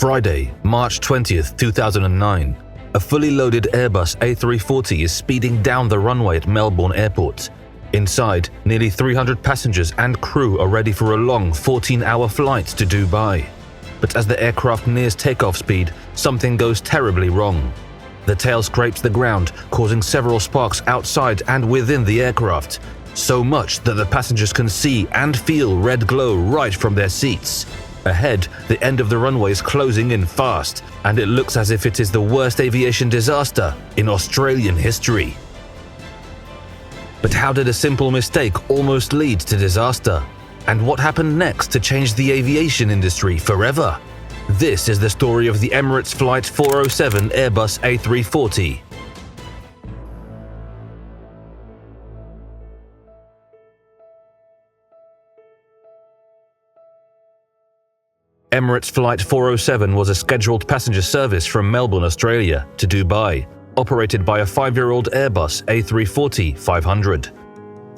Friday, March 20th, 2009. A fully loaded Airbus A340 is speeding down the runway at Melbourne Airport. Inside, nearly 300 passengers and crew are ready for a long 14-hour flight to Dubai. But as the aircraft nears takeoff speed, something goes terribly wrong. The tail scrapes the ground, causing several sparks outside and within the aircraft, so much that the passengers can see and feel red glow right from their seats. Ahead, the end of the runway is closing in fast, and it looks as if it is the worst aviation disaster in Australian history. But how did a simple mistake almost lead to disaster? And what happened next to change the aviation industry forever? This is the story of the Emirates Flight 407 Airbus A340. Emirates Flight 407 was a scheduled passenger service from Melbourne, Australia, to Dubai, operated by a 5-year-old Airbus A340-500.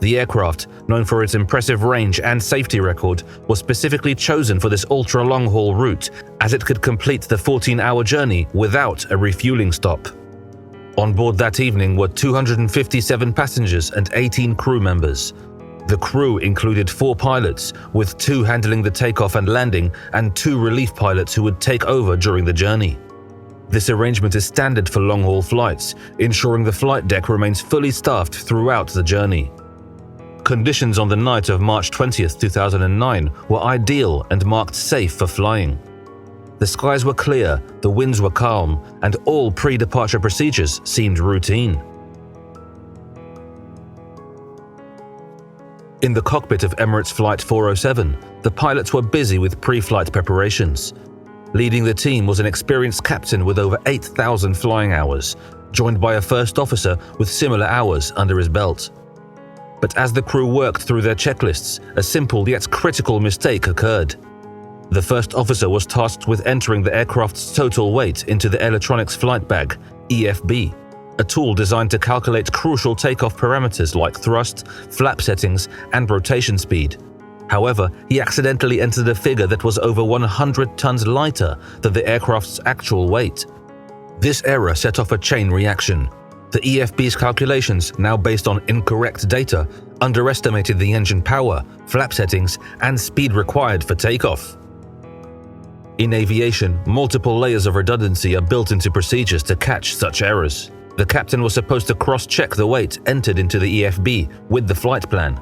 The aircraft, known for its impressive range and safety record, was specifically chosen for this ultra-long-haul route, as it could complete the 14-hour journey without a refueling stop. On board that evening were 257 passengers and 18 crew members. The crew included 4 pilots, with 2 handling the takeoff and landing and 2 relief pilots who would take over during the journey. This arrangement is standard for long-haul flights, ensuring the flight deck remains fully staffed throughout the journey. Conditions on the night of March 20th, 2009 were ideal and marked safe for flying. The skies were clear, the winds were calm, and all pre-departure procedures seemed routine. In the cockpit of Emirates Flight 407, the pilots were busy with pre-flight preparations. Leading the team was an experienced captain with over 8,000 flying hours, joined by a first officer with similar hours under his belt. But as the crew worked through their checklists, a simple yet critical mistake occurred. The first officer was tasked with entering the aircraft's total weight into the Electronics Flight Bag, EFB, a tool designed to calculate crucial takeoff parameters like thrust, flap settings, and rotation speed. However, he accidentally entered a figure that was over 100 tons lighter than the aircraft's actual weight. This error set off a chain reaction. The EFB's calculations, now based on incorrect data, underestimated the engine power, flap settings, and speed required for takeoff. In aviation, multiple layers of redundancy are built into procedures to catch such errors. The captain was supposed to cross-check the weight entered into the EFB with the flight plan.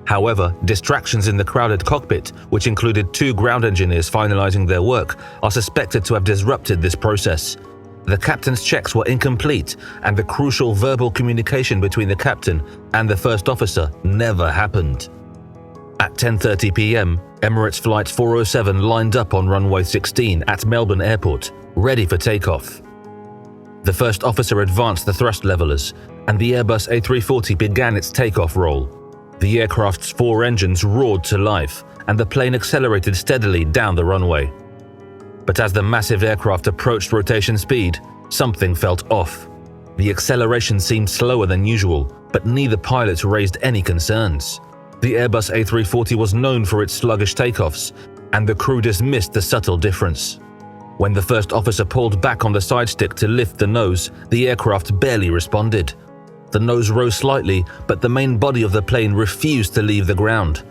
However, distractions in the crowded cockpit, which included 2 ground engineers finalizing their work, are suspected to have disrupted this process. The captain's checks were incomplete, and the crucial verbal communication between the captain and the first officer never happened. At 10:30 p.m., Emirates Flight 407 lined up on runway 16 at Melbourne Airport, ready for takeoff. The first officer advanced the thrust levelers, and the Airbus A340 began its takeoff roll. The aircraft's 4 engines roared to life, and the plane accelerated steadily down the runway. But as the massive aircraft approached rotation speed, something felt off. The acceleration seemed slower than usual, but neither pilot raised any concerns. The Airbus A340 was known for its sluggish takeoffs, and the crew dismissed the subtle difference. When the first officer pulled back on the side stick to lift the nose, the aircraft barely responded. The nose rose slightly, but the main body of the plane refused to leave the ground.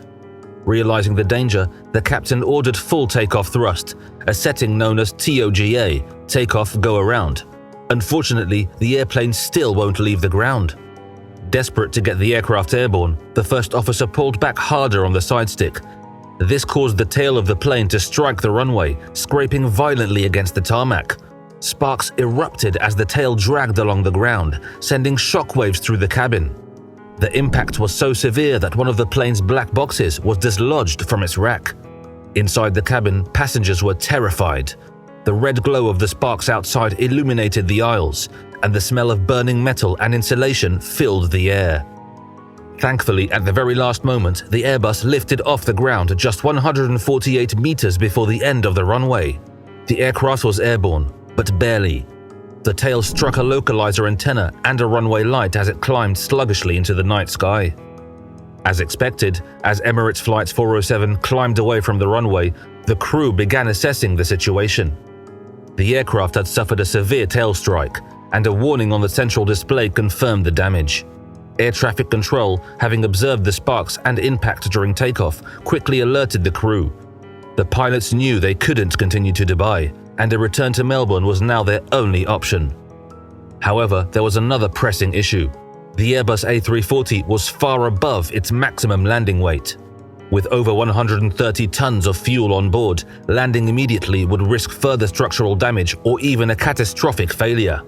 Realizing the danger, the captain ordered full takeoff thrust, a setting known as TOGA, takeoff go around. Unfortunately, the airplane still won't leave the ground. Desperate to get the aircraft airborne, the first officer pulled back harder on the side stick. This caused the tail of the plane to strike the runway, scraping violently against the tarmac. Sparks erupted as the tail dragged along the ground, sending shockwaves through the cabin. The impact was so severe that one of the plane's black boxes was dislodged from its rack. Inside the cabin, passengers were terrified. The red glow of the sparks outside illuminated the aisles, and the smell of burning metal and insulation filled the air. Thankfully, at the very last moment, the Airbus lifted off the ground just 148 meters before the end of the runway. The aircraft was airborne, but barely. The tail struck a localizer antenna and a runway light as it climbed sluggishly into the night sky. As expected, as Emirates Flight 407 climbed away from the runway, The crew began assessing the situation. The aircraft had suffered a severe tail strike, and a warning on the central display confirmed the damage. Air traffic control, having observed the sparks and impact during takeoff, quickly alerted the crew. The pilots knew they couldn't continue to Dubai, and a return to Melbourne was now their only option. However, there was another pressing issue. The Airbus A340 was far above its maximum landing weight. With over 130 tons of fuel on board, landing immediately would risk further structural damage or even a catastrophic failure.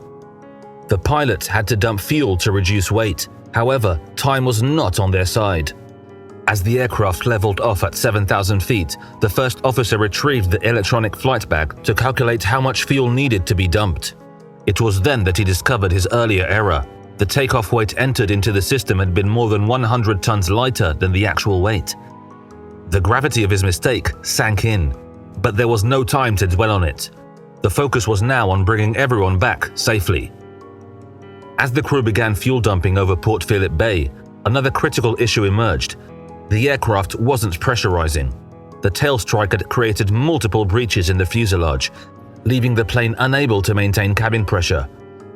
The pilots had to dump fuel to reduce weight. However, time was not on their side. As the aircraft leveled off at 7,000 feet, the first officer retrieved the electronic flight bag to calculate how much fuel needed to be dumped. It was then that he discovered his earlier error. The takeoff weight entered into the system had been more than 100 tons lighter than the actual weight. The gravity of his mistake sank in, but there was no time to dwell on it. The focus was now on bringing everyone back safely. As the crew began fuel dumping over Port Phillip Bay, another critical issue emerged. The aircraft wasn't pressurizing. The tail strike had created multiple breaches in the fuselage, leaving the plane unable to maintain cabin pressure.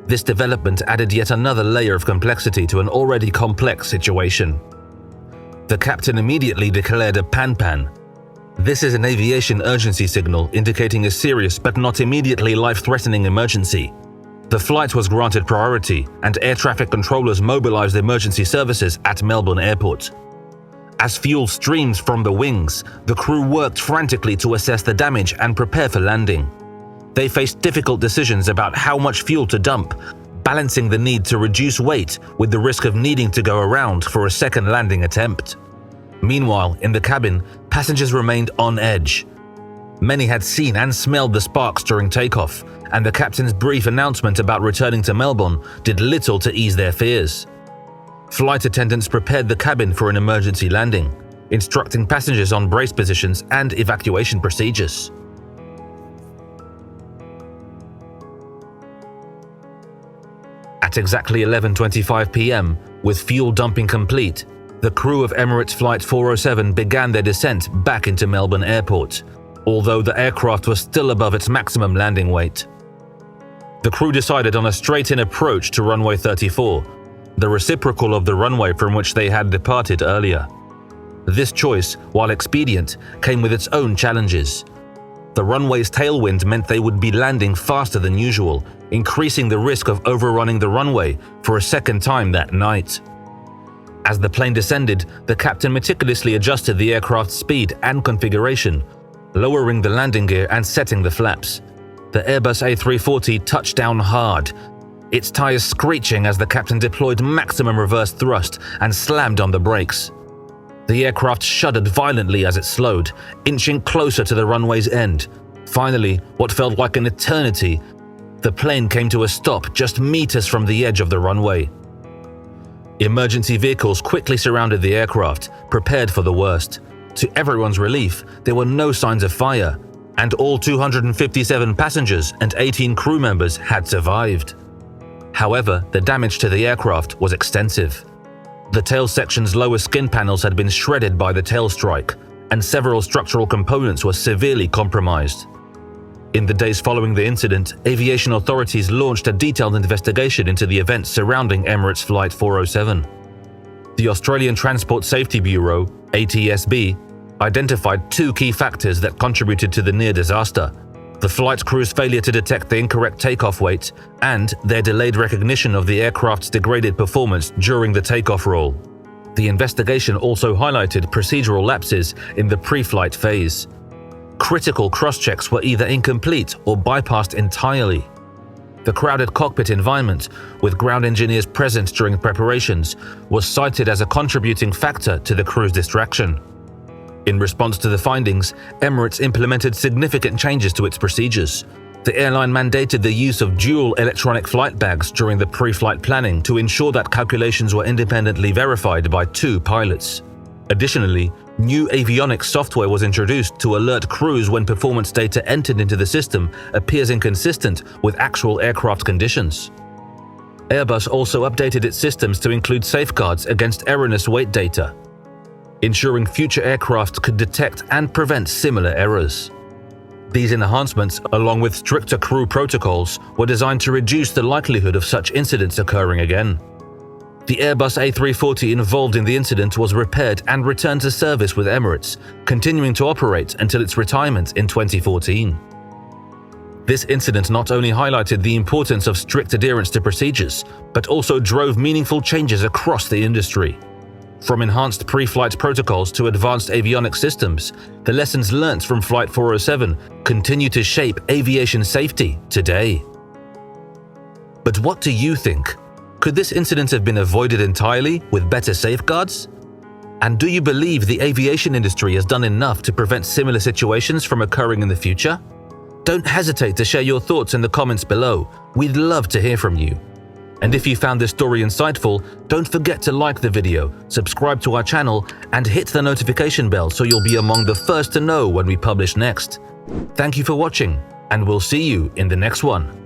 This development added yet another layer of complexity to an already complex situation. The captain immediately declared a pan-pan. This is an aviation urgency signal indicating a serious but not immediately life-threatening emergency. The flight was granted priority, and air traffic controllers mobilized emergency services at Melbourne Airport. As fuel streamed from the wings, the crew worked frantically to assess the damage and prepare for landing. They faced difficult decisions about how much fuel to dump, balancing the need to reduce weight with the risk of needing to go around for a second landing attempt. Meanwhile, in the cabin, passengers remained on edge. Many had seen and smelled the sparks during takeoff, and the captain's brief announcement about returning to Melbourne did little to ease their fears. Flight attendants prepared the cabin for an emergency landing, instructing passengers on brace positions and evacuation procedures. At exactly 11:25 p.m., with fuel dumping complete, the crew of Emirates Flight 407 began their descent back into Melbourne Airport, although the aircraft was still above its maximum landing weight. The crew decided on a straight-in approach to runway 34, the reciprocal of the runway from which they had departed earlier. This choice, while expedient, came with its own challenges. The runway's tailwind meant they would be landing faster than usual, increasing the risk of overrunning the runway for a second time that night. As the plane descended, the captain meticulously adjusted the aircraft's speed and configuration, lowering the landing gear and setting the flaps. The Airbus A340 touched down hard, its tires screeching as the captain deployed maximum reverse thrust and slammed on the brakes. The aircraft shuddered violently as it slowed, inching closer to the runway's end. Finally, what felt like an eternity, the plane came to a stop just meters from the edge of the runway. Emergency vehicles quickly surrounded the aircraft, prepared for the worst. To everyone's relief, there were no signs of fire, and all 257 passengers and 18 crew members had survived. However, the damage to the aircraft was extensive. The tail section's lower skin panels had been shredded by the tail strike, and several structural components were severely compromised. In the days following the incident, aviation authorities launched a detailed investigation into the events surrounding Emirates Flight 407. The Australian Transport Safety Bureau, ATSB, identified two key factors that contributed to the near disaster: the flight crew's failure to detect the incorrect takeoff weight and their delayed recognition of the aircraft's degraded performance during the takeoff roll. The investigation also highlighted procedural lapses in the pre-flight phase. Critical cross-checks were either incomplete or bypassed entirely. The crowded cockpit environment, with ground engineers present during preparations, was cited as a contributing factor to the crew's distraction. In response to the findings, Emirates implemented significant changes to its procedures. The airline mandated the use of dual electronic flight bags during the pre-flight planning to ensure that calculations were independently verified by two pilots. Additionally, new avionics software was introduced to alert crews when performance data entered into the system appears inconsistent with actual aircraft conditions. Airbus also updated its systems to include safeguards against erroneous weight data, ensuring future aircraft could detect and prevent similar errors. These enhancements, along with stricter crew protocols, were designed to reduce the likelihood of such incidents occurring again. The Airbus A340 involved in the incident was repaired and returned to service with Emirates, continuing to operate until its retirement in 2014. This incident not only highlighted the importance of strict adherence to procedures, but also drove meaningful changes across the industry. From enhanced pre-flight protocols to advanced avionics systems, the lessons learnt from Flight 407 continue to shape aviation safety today. But what do you think? Could this incident have been avoided entirely with better safeguards? And do you believe the aviation industry has done enough to prevent similar situations from occurring in the future? Don't hesitate to share your thoughts in the comments below. We'd love to hear from you. And if you found this story insightful, don't forget to like the video, subscribe to our channel, and hit the notification bell so you'll be among the first to know when we publish next. Thank you for watching, and we'll see you in the next one.